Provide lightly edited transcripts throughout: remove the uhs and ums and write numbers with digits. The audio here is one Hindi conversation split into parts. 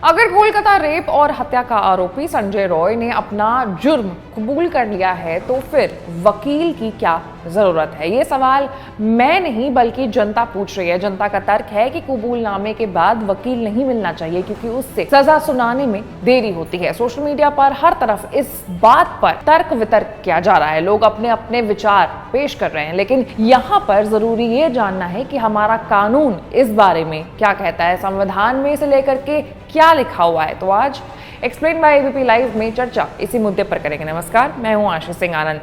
अगर कोलकाता रेप और हत्या का आरोपी संजय रॉय ने अपना जुर्म कबूल कर लिया है तो फिर वकील की क्या जरूरत है? ये सवाल मैं नहीं बल्कि जनता पूछ रही है। जनता का तर्क है कि कबूलनामे के बाद वकील नहीं मिलना चाहिए क्योंकि उससे सजा सुनाने में देरी होती है। सोशल मीडिया पर हर तरफ इस बात पर तर्क वितर्क किया जा रहा है। लोग अपने अपने विचार पेश कर रहे हैं, लेकिन यहाँ पर जरूरी ये जानना है कि हमारा कानून इस बारे में क्या कहता है, संविधान में से लेकर के क्या लिखा हुआ है। तो आज एक्सप्लेन बाय एबीपी लाइव में चर्चा इसी मुद्दे पर करेंगे। नमस्कार, मैं हूं आशीष सिंह आनंद।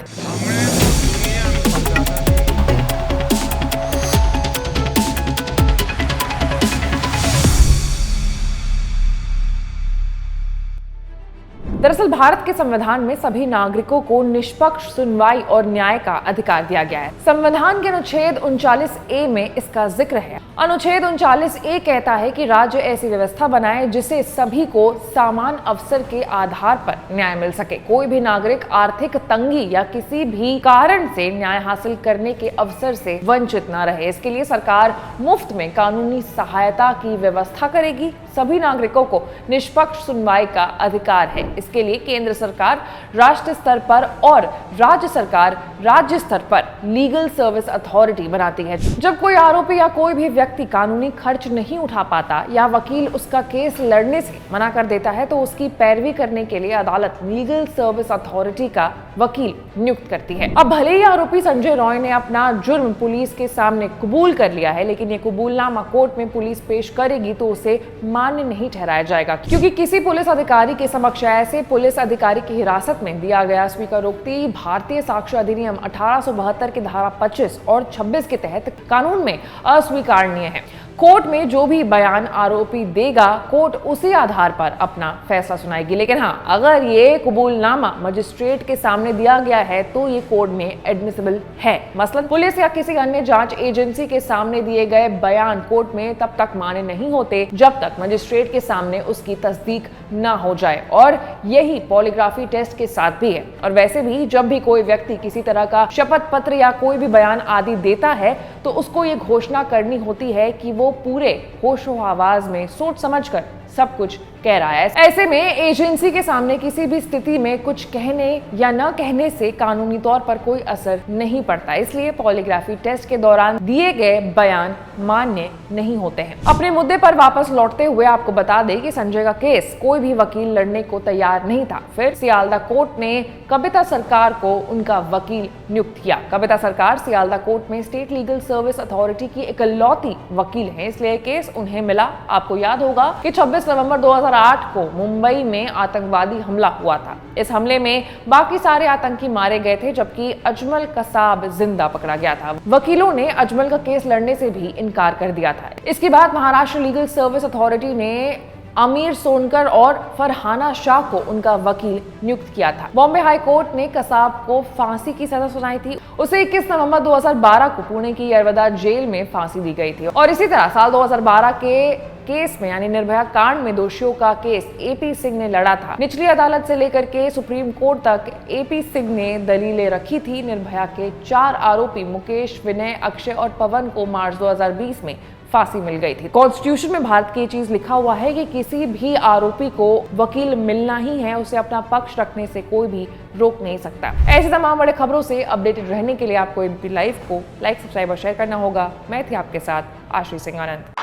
दरअसल भारत के संविधान में सभी नागरिकों को निष्पक्ष सुनवाई और न्याय का अधिकार दिया गया है। संविधान के अनुच्छेद 39A में इसका जिक्र है। अनुच्छेद 39A कहता है कि राज्य ऐसी व्यवस्था बनाए जिससे सभी को समान अवसर के आधार पर न्याय मिल सके। कोई भी नागरिक आर्थिक तंगी या किसी भी कारण से न्याय हासिल करने के अवसर से वंचित न रहे। इसके लिए सरकार मुफ्त में कानूनी सहायता की व्यवस्था करेगी। सभी नागरिकों को निष्पक्ष सुनवाई का अधिकार है। इसके लिए केंद्र सरकार राष्ट्रीय स्तर पर और राज्य सरकार राज्य स्तर पर लीगल सर्विस अथॉरिटी बनाती है। जब कोई आरोपी या कोई भी व्यक्ति कानूनी खर्च नहीं उठा पाता या वकील उसका केस लड़ने से मना कर देता है तो उसकी पैरवी करने के लिए अदालत लीगल सर्विस अथॉरिटी का वकील नियुक्त करती है। अब भले ही आरोपी संजय रॉय ने अपना जुर्म पुलिस के सामने कबूल कर लिया है, लेकिन ये कबूलनामा कोर्ट में पुलिस पेश करेगी तो उसे मान्य नहीं ठहराया जाएगा, क्योंकि किसी पुलिस अधिकारी के समक्ष ऐसे पुलिस अधिकारी की हिरासत में दिया गया स्वीकारोक्ति भारतीय साक्ष्य अधिनियम 1872 की धारा 25 और 26 के तहत कानून में अस्वीकारनीय है। कोर्ट में जो भी बयान आरोपी देगा, कोर्ट उसी आधार पर अपना फैसला सुनाएगी। लेकिन हाँ, अगर ये कबूलनामा मजिस्ट्रेट के सामने दिया गया है तो ये कोर्ट में एडमिसिबल है। मसलन पुलिस या किसी अन्य जांच एजेंसी के सामने दिए गए बयान कोर्ट में तब तक मान्य नहीं होते जब तक मजिस्ट्रेट के सामने उसकी तस्दीक ना हो जाए, और यही पॉलीग्राफी टेस्ट के साथ भी है। और वैसे भी जब भी कोई व्यक्ति किसी तरह का शपथ पत्र या कोई भी बयान आदि देता है तो उसको ये घोषणा करनी होती है कि वो पूरे होशो आवाज में सोच समझकर सब कुछ कह रहा है। ऐसे में एजेंसी के सामने किसी भी स्थिति में कुछ कहने या न कहने से कानूनी तौर पर कोई असर नहीं पड़ता। इसलिए पॉलीग्राफी टेस्ट के दौरान दिए गए बयान मान्य नहीं होते हैं। अपने मुद्दे पर वापस लौटते हुए आपको बता दें कि संजय का केस कोई भी वकील लड़ने को तैयार नहीं था। फिर सियालदा कोर्ट ने कविता सरकार को उनका वकील नियुक्त किया। कविता सरकार सियालदा कोर्ट में स्टेट लीगल सर्विस अथॉरिटी की इकलौती वकील है, इसलिए केस उन्हें मिला। आपको याद होगा कि 26 नवंबर 2008 को मुंबई में आतंकवादी हमला हुआ था। इस हमले में बाकी सारे आतंकी मारे गए थे, जबकि अजमल कसाब जिंदा पकड़ा गया था। वकीलों ने अजमल का केस लड़ने से भी इनकार कर दिया था। इसके बाद महाराष्ट्र लीगल सर्विस अथॉरिटी ने अमीर सोनकर और फरहाना शाह को उनका वकील नियुक्त किया था। बॉम्बे हाई कोर्ट ने कसाब को फांसी की सजा सुनाई थी। उसे 21 नवंबर 2012 को पुणे की यरवदा जेल में फांसी दी गई थी। और इसी तरह साल 2012 के केस में यानी निर्भया कांड में दोषियों का केस एपी सिंह ने लड़ा था। निचली अदालत से लेकर के सुप्रीम कोर्ट तक एपी सिंह ने दलीलें रखी थी। निर्भया के 4 आरोपी मुकेश, विनय, अक्षय और पवन को मार्च 2020 में फांसी मिल गई थी। कॉन्स्टिट्यूशन में भारत की चीज लिखा हुआ है कि किसी भी आरोपी को वकील मिलना ही है, उसे अपना पक्ष रखने से कोई भी रोक नहीं सकता। ऐसे तमाम बड़े खबरों से अपडेटेड रहने के लिए आपको एबीपी लाइव को लाइक, सब्सक्राइब और शेयर करना होगा। मैं थी आपके साथ आशीष सिंह आनंद।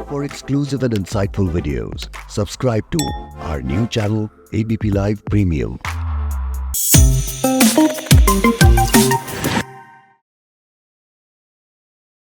For exclusive and insightful videos, subscribe to our new channel ABP Live Premium.